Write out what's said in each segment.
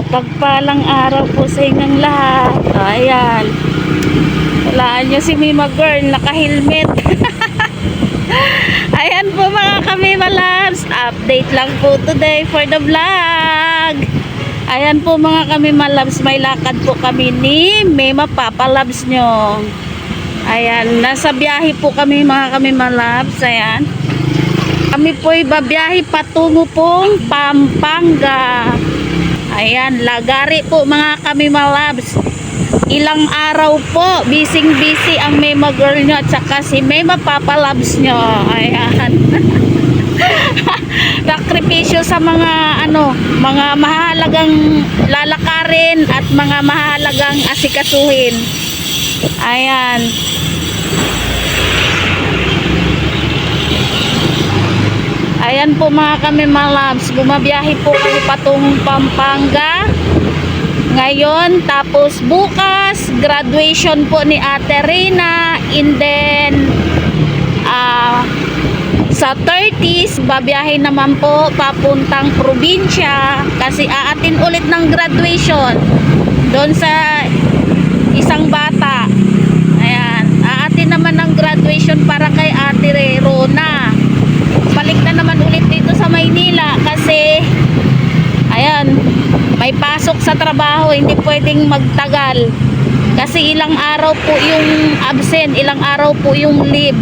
Mapagpalang araw po sa inyong lahat. Ayan. Walaan nyo si Mima Girl, naka-helmet. Ayan po mga Kamima Loves. Update lang po today for the vlog. Ayan po mga Kamima Loves. May lakad po kami ni Mima Papa Loves nyo. Ayan. Nasa biyahe po kami mga Kamima Loves. Ayan. Kami po'y babiyahe patungo pong Pampanga. Ayan, lagari po mga Kamima Loves. Ilang araw po, busy ang Mima Girl nyo at saka si Mima Papa Loves nyo. Ayan. Sakripisyo sa mga mga mahalagang lalakarin at mga mahalagang asikasuhin. Ayan. Ayan po mga Kamima Loves, bumabiyahe po kami patungong Pampanga ngayon, tapos bukas graduation po ni Ate Reyna, and then sa 30s babiyahe naman po papuntang probinsya kasi aatin ulit ng graduation doon sa isang bata. Ayan, aatin naman ng graduation para kay Ate Rona. Balik na naman ulit dito sa Maynila kasi ayan, may pasok sa trabaho, hindi pwedeng magtagal kasi ilang araw po yung absent, ilang araw po yung leave,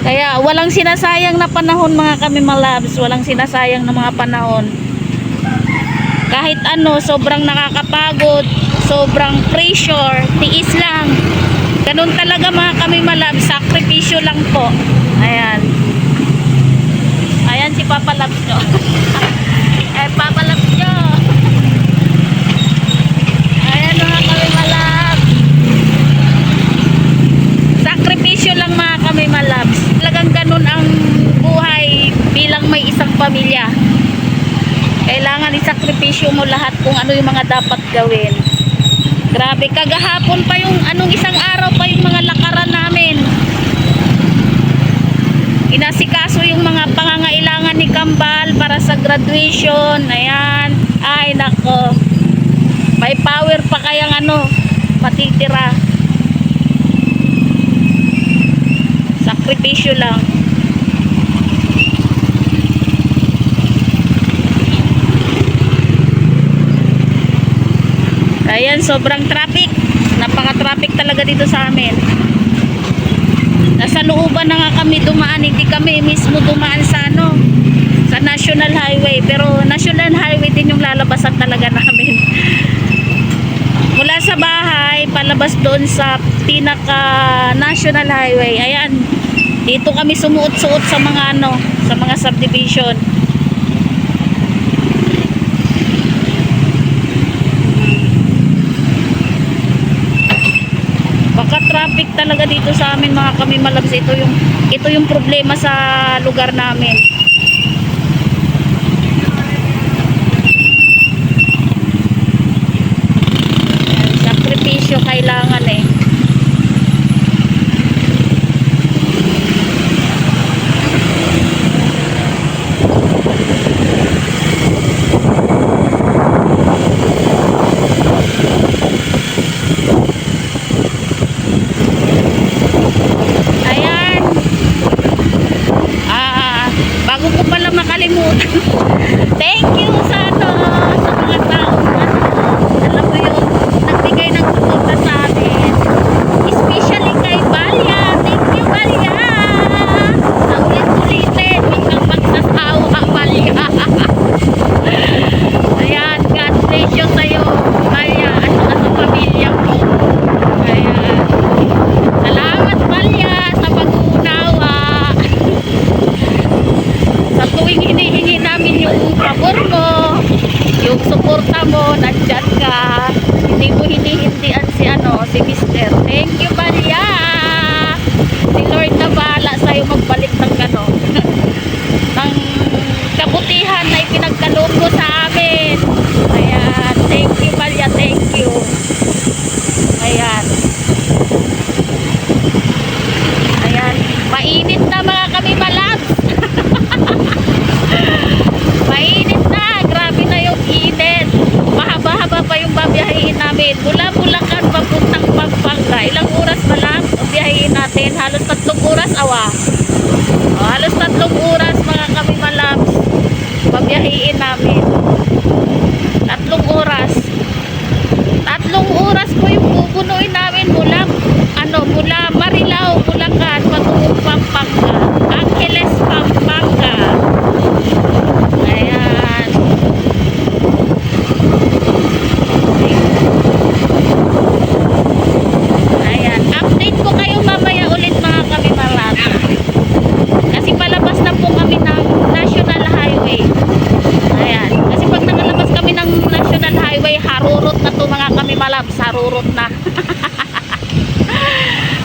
kaya walang sinasayang na panahon mga Kamima Loves, walang sinasayang na mga panahon. Kahit sobrang nakakapagod, sobrang pressure, tiis lang, ganun talaga mga Kamima Loves, sakripisyo lang po. Ayan. Ayan si Papa Loves nyo. Papa Loves nyo. Ayan mga Kamima Loves. Sakripisyo lang mga Kamima Loves. Talagang ganun ang buhay bilang may isang pamilya. Kailangan isakripisyo mo lahat kung ano yung mga dapat gawin. Grabe, kagahapon pa yung isang araw pa yung mga lakaran namin. Inasikaso yung mga pangangailangan ni Kambal para sa graduation. Ayan. Ay nako, may power pa kayang matitira. Sakripisyo lang. Ayan, sobrang traffic, napaka-traffic talaga dito sa amin. Nasa looban na nga kami dumaan, hindi kami mismo dumaan sa sa National Highway, pero National Highway din yung lalabasan talaga namin. Mula sa bahay palabas doon sa pinaka National Highway. Ayan, dito kami sumuot-suot sa mga sa mga subdivision. Baka traffic talaga dito sa amin mga Kamima Loves. Ito yung problema sa lugar namin. Sakripisyo kailangan bago halos 3 oras awa. Halos 3 oras mga kami malabs. Pabiyahiin namin. 3 oras. 3 oras po yung pupunuin namin mula Marilao, Bulacan, patungong Pampanga. Angeles, Pampanga. Ayan. Ayan. Update ko kayo mamaya ulit mga kami malabs. Kasi palabas na po kami ng National Highway. Ayan. Kasi pag nakalabas kami ng National Highway, harurot na to mga kami malabs. Harurot na.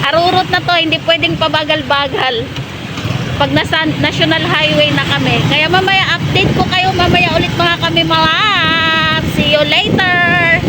Harurot na to. Hindi pwedeng pabagal-bagal. Pag nasa National Highway na kami. Kaya mamaya update ko kayo mamaya ulit mga kami malabs. See you later.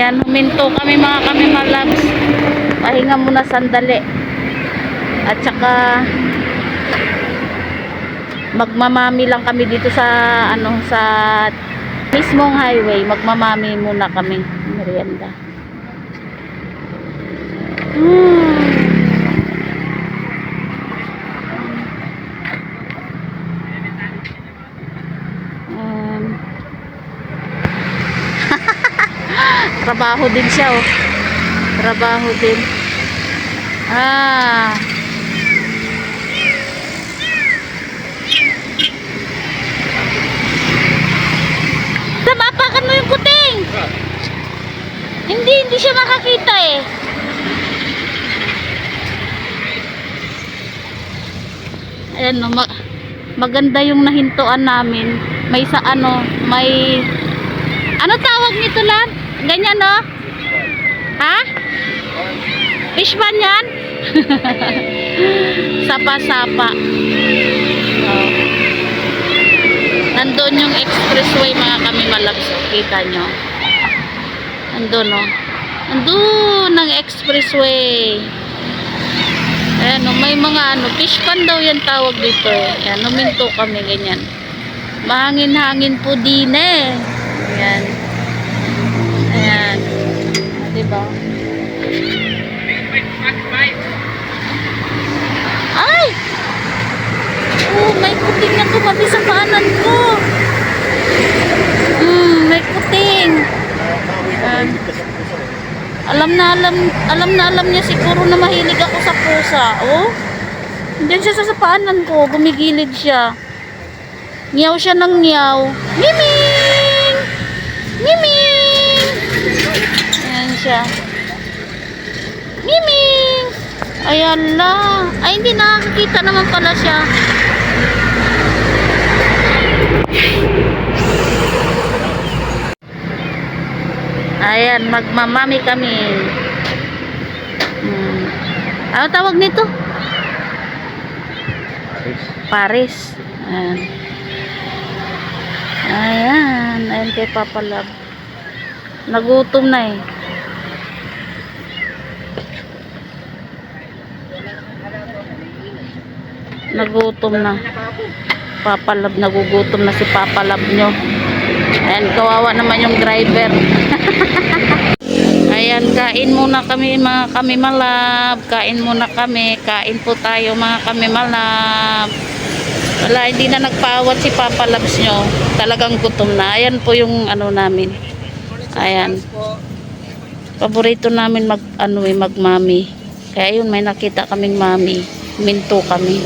Ayan, huminto kami mga kami malabs. Pahinga muna sandali. At saka magmamami lang kami dito sa ano, sa mismong highway. Magmamami muna kami merienda. Trabaho din siya, oh. Trabaho din. Ah. Mapakan mo yung kuting. Hindi siya makakita eh. Ayan, no, maganda yung nahintuan namin. May sa ano, may ano tawag nito lang? Ganyan, no? Ha? Fish pan yan? Sapa-sapa. Oh. Nandun yung expressway mga kami malabs. Kita nyo. Nandun, no? Nandun ang expressway. Ayan, no? May mga ano, fish pan daw yan tawag dito eh. Ayan, numinto kami ganyan. Mahangin-hangin po din eh. Ayan. Ayan. Diba? Ay! Oh, may kuting na tumabi sa paanan ko. May kuting. Alam niya siguro na mahilig ako sa pusa. Oh. Diyan siya sa paanan ko, gumigilid siya. Ngiyaw siya ng ngiyaw. Miming! Miming! Ayan siya. Miming! Ayan la. Ay, hindi nakakita naman pala siya. Ayan, magmamami kami. Ano tawag nito? Paris. Ayan. Ayan. Ayan kay Papa Love. Nagutom na eh. Nagutom na. Papa Love, nagugutom na si Papa Love nyo. Ayan, kawawa naman yung driver. Ayan, kain muna kami mga kami malab. Kain muna kami. Kain po tayo mga kami malab. Wala, hindi na nagpaawat si Papa Labs nyo. Talagang gutom na. Ayan po yung ano namin. Ayan. Paborito namin magmami. Kaya yun, may nakita kaming mami. Minto kami.